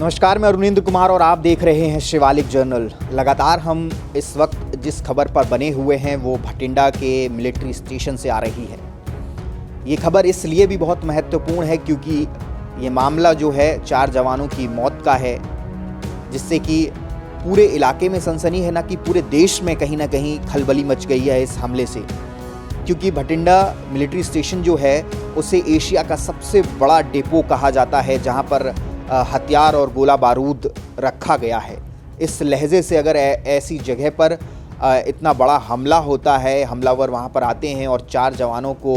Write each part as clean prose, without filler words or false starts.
नमस्कार, मैं अरुणेंद्र कुमार और आप देख रहे हैं शिवालिक जर्नल। लगातार हम इस वक्त जिस खबर पर बने हुए हैं वो भटिंडा के मिलिट्री स्टेशन से आ रही है। ये खबर इसलिए भी बहुत महत्वपूर्ण है क्योंकि ये मामला जो है 4 जवानों की मौत का है, जिससे कि पूरे इलाके में सनसनी है, ना कि पूरे देश में कहीं ना कहीं खलबली मच गई है इस हमले से। क्योंकि भटिंडा मिलिट्री स्टेशन जो है उसे एशिया का सबसे बड़ा डिपो कहा जाता है, जहाँ पर हथियार और गोला बारूद रखा गया है। इस लहजे से अगर ऐसी जगह पर इतना बड़ा हमला होता है, हमलावर वहाँ पर आते हैं और 4 जवानों को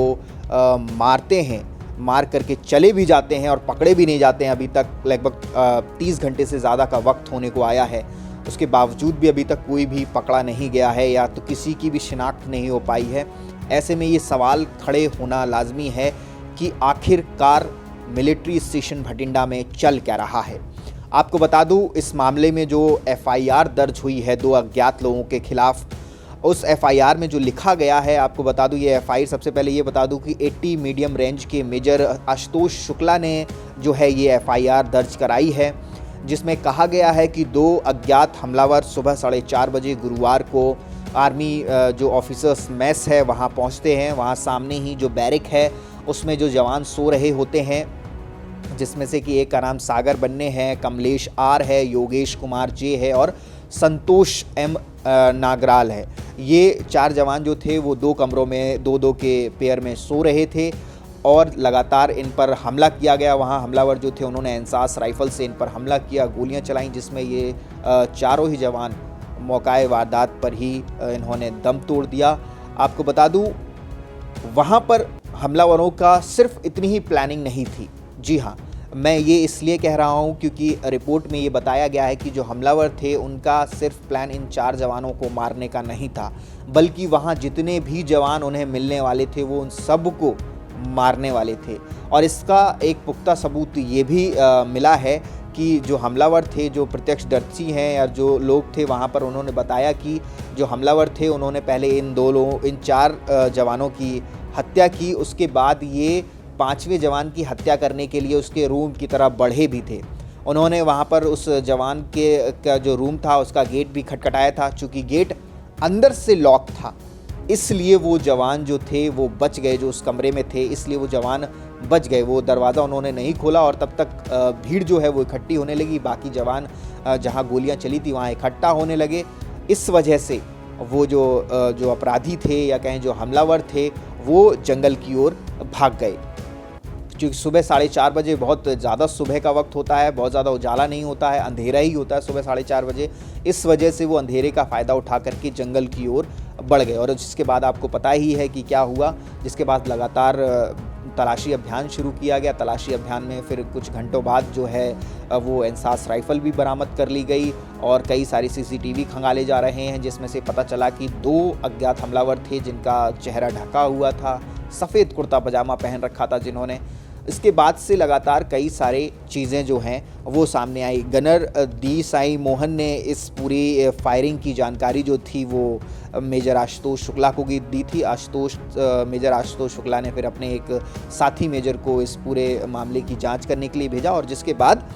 मारते हैं, मार करके चले भी जाते हैं और पकड़े भी नहीं जाते हैं। अभी तक लगभग 30 घंटे से ज़्यादा का वक्त होने को आया है, उसके बावजूद भी अभी तक कोई भी पकड़ा नहीं गया है या तो किसी की भी शिनाख्त नहीं हो पाई है। ऐसे में ये सवाल खड़े होना लाजमी है कि आखिरकार मिलिट्री स्टेशन भटिंडा में चल क्या रहा है। आपको बता दूं, इस मामले में जो एफआईआर दर्ज हुई है 2 अज्ञात लोगों के खिलाफ, उस एफआईआर में जो लिखा गया है, आपको बता दूं ये एफआईआर, सबसे पहले ये बता दूं कि 80 मीडियम रेंज के मेजर आशुतोष शुक्ला ने जो है ये एफआईआर दर्ज कराई है, जिसमें कहा गया है कि 2 अज्ञात हमलावर सुबह 4:30 बजे गुरुवार को आर्मी जो ऑफिसर्स मेस है वहाँ पहुँचते हैं। वहाँ सामने ही जो बैरिक है उसमें जो जवान सो रहे होते हैं, जिसमें से कि एक का नाम सागर बन्ने है, कमलेश आर है, योगेश कुमार जे है और संतोष एम नागराल है। ये 4 जवान जो थे वो 2 कमरों में 2-2 के पेयर में सो रहे थे और लगातार इन पर हमला किया गया। वहाँ हमलावर जो थे उन्होंने एहसास राइफल से इन पर हमला किया, गोलियां चलाईं, जिसमें ये चारों ही जवान मौकाए वारदात पर ही इन्होंने दम तोड़ दिया। आपको बता दूं, वहाँ पर हमलावरों का सिर्फ इतनी ही प्लानिंग नहीं थी। जी हाँ, मैं ये इसलिए कह रहा हूँ क्योंकि रिपोर्ट में ये बताया गया है कि जो हमलावर थे उनका सिर्फ प्लान इन 4 जवानों को मारने का नहीं था, बल्कि वहाँ जितने भी जवान उन्हें मिलने वाले थे वो उन सब को मारने वाले थे। और इसका एक पुख्ता सबूत ये भी मिला है कि जो हमलावर थे, जो प्रत्यक्षदर्शी हैं या जो लोग थे वहाँ पर, उन्होंने बताया कि जो हमलावर थे उन्होंने पहले इन 4 जवानों की हत्या की। उसके बाद ये 5वें जवान की हत्या करने के लिए उसके रूम की तरफ बढ़े भी थे। उन्होंने वहाँ पर उस जवान का जो रूम था उसका गेट भी खटखटाया था। चूँकि गेट अंदर से लॉक था, इसलिए वो जवान जो थे वो बच गए, जो उस कमरे में थे, इसलिए वो जवान बच गए। वो दरवाज़ा उन्होंने नहीं खोला और तब तक भीड़ जो है वो इकट्ठी होने लगी। बाकी जवान जहाँ गोलियां चली थी वहाँ इकट्ठा होने लगे। इस वजह से वो जो अपराधी थे या कहें जो हमलावर थे वो जंगल की ओर भाग गए। क्योंकि सुबह 4:30 बजे बहुत ज़्यादा सुबह का वक्त होता है, बहुत ज़्यादा उजाला नहीं होता है, अंधेरा ही होता है सुबह 4:30 बजे। इस वजह से वो अंधेरे का फ़ायदा उठा करके जंगल की ओर बढ़ गए। और जिसके बाद आपको पता ही है कि क्या हुआ। जिसके बाद लगातार तलाशी अभियान शुरू किया गया। तलाशी अभियान में फिर कुछ घंटों बाद जो है वो एहसास राइफ़ल भी बरामद कर ली गई और कई सारी सीसीटीवी खंगाले जा रहे हैं, जिसमें से पता चला कि 2 अज्ञात हमलावर थे जिनका चेहरा ढका हुआ था, सफ़ेद कुर्ता पजामा पहन रखा था जिन्होंने। इसके बाद से लगातार कई सारे चीज़ें जो हैं वो सामने आई। गनर डी साई मोहन ने इस पूरी फायरिंग की जानकारी जो थी वो मेजर आशुतोष शुक्ला को दी थी। मेजर आशुतोष शुक्ला ने फिर अपने एक साथी मेजर को इस पूरे मामले की जांच करने के लिए भेजा और जिसके बाद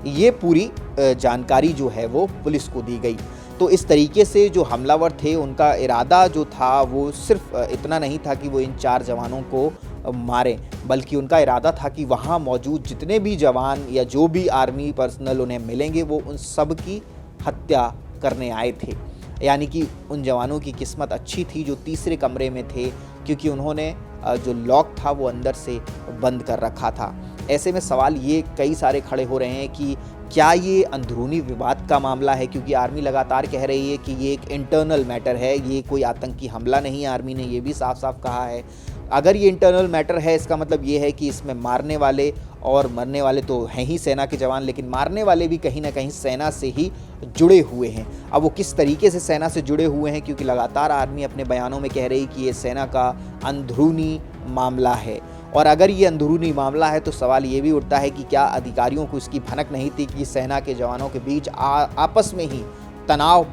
ये पूरी जानकारी जो है वो पुलिस को दी गई। तो इस तरीके से जो हमलावर थे उनका इरादा जो था वो सिर्फ इतना नहीं था कि वो इन 4 जवानों को मारें, बल्कि उनका इरादा था कि वहाँ मौजूद जितने भी जवान या जो भी आर्मी पर्सनल उन्हें मिलेंगे वो उन सब की हत्या करने आए थे। यानी कि उन जवानों की किस्मत अच्छी थी जो तीसरे कमरे में थे, क्योंकि उन्होंने जो लॉक था वो अंदर से बंद कर रखा था। ऐसे में सवाल ये कई सारे खड़े हो रहे हैं कि क्या ये अंदरूनी विवाद का मामला है, क्योंकि आर्मी लगातार कह रही है कि ये एक इंटरनल मैटर है, ये कोई आतंकी हमला नहीं है। आर्मी ने ये भी साफ साफ कहा है। अगर ये इंटरनल मैटर है, इसका मतलब ये है कि इसमें मारने वाले और मरने वाले तो हैं ही सेना के जवान, लेकिन मारने वाले भी कहीं ना कहीं सेना से ही जुड़े हुए हैं। अब वो किस तरीके से सेना से जुड़े हुए हैं, क्योंकि लगातार आर्मी अपने बयानों में कह रही कि ये सेना का अंदरूनी मामला है। और अगर ये अंदरूनी मामला है तो सवाल ये भी उठता है कि क्या अधिकारियों को इसकी भनक नहीं थी कि सेना के जवानों के बीच आपस में ही तनाव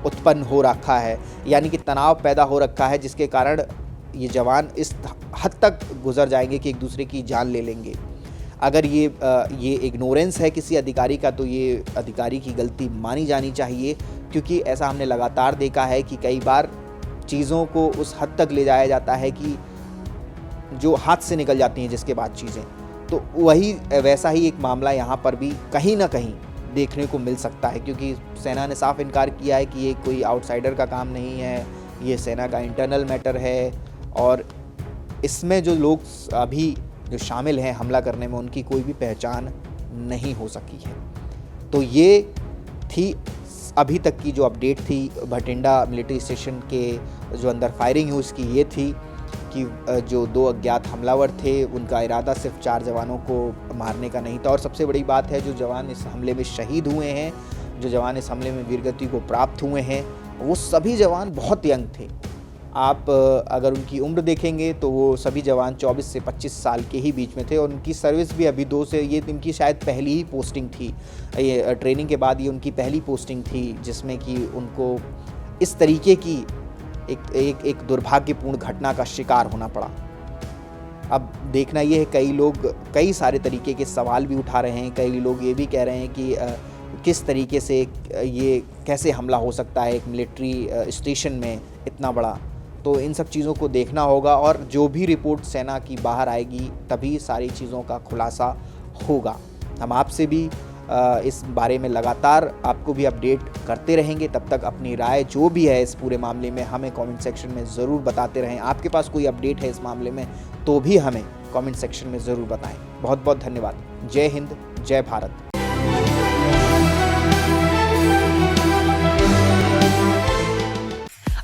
उत्पन्न हो रखा है, यानी कि तनाव पैदा हो रखा है, जिसके कारण ये जवान इस हद तक गुजर जाएंगे कि एक दूसरे की जान ले लेंगे। अगर ये इग्नोरेंस है किसी अधिकारी का तो ये अधिकारी की गलती मानी जानी चाहिए, क्योंकि ऐसा हमने लगातार देखा है कि कई बार चीज़ों को उस हद तक ले जाया जाता है कि जो हाथ से निकल जाती हैं जिसके बाद चीज़ें, तो वही वैसा ही एक मामला यहाँ पर भी कहीं ना कहीं देखने को मिल सकता है, क्योंकि सेना ने साफ इनकार किया है कि ये कोई आउटसाइडर का काम नहीं है, ये सेना का इंटरनल मैटर है और इसमें जो लोग अभी जो शामिल हैं हमला करने में उनकी कोई भी पहचान नहीं हो सकी है। तो ये थी अभी तक की जो अपडेट थी भटिंडा मिलिट्री स्टेशन के जो अंदर फायरिंग हुई उसकी, ये थी कि जो 2 अज्ञात हमलावर थे उनका इरादा सिर्फ 4 जवानों को मारने का नहीं था। और सबसे बड़ी बात है, जो जवान इस हमले में शहीद हुए हैं, जो जवान इस हमले में वीरगति को प्राप्त हुए हैं, वो सभी जवान बहुत यंग थे। आप अगर उनकी उम्र देखेंगे तो वो सभी जवान 24 से 25 साल के ही बीच में थे और उनकी सर्विस भी अभी 2 से, ये इनकी शायद पहली ही पोस्टिंग थी, ये ट्रेनिंग के बाद ये उनकी पहली पोस्टिंग थी जिसमें कि उनको इस तरीके की एक दुर्भाग्यपूर्ण घटना का शिकार होना पड़ा। अब देखना ये है, कई लोग कई सारे तरीके के सवाल भी उठा रहे हैं, कई लोग ये भी कह रहे हैं कि किस तरीके से ये कैसे हमला हो सकता है एक मिलिट्री स्टेशन में इतना बड़ा। तो इन सब चीज़ों को देखना होगा और जो भी रिपोर्ट सेना की बाहर आएगी तभी सारी चीज़ों का खुलासा होगा। हम आपसे भी इस बारे में लगातार आपको भी अपडेट करते रहेंगे। तब तक अपनी राय जो भी है इस पूरे मामले में हमें कमेंट सेक्शन में ज़रूर बताते रहें। आपके पास कोई अपडेट है इस मामले में तो भी हमें कमेंट सेक्शन में ज़रूर बताएं। बहुत बहुत धन्यवाद। जय हिंद, जय भारत।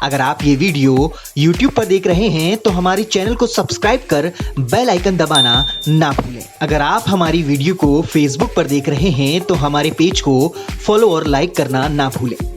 अगर आप ये वीडियो YouTube पर देख रहे हैं तो हमारे चैनल को सब्सक्राइब कर बेल आइकन दबाना ना भूलें। अगर आप हमारी वीडियो को Facebook पर देख रहे हैं तो हमारे पेज को फॉलो और लाइक करना ना भूलें।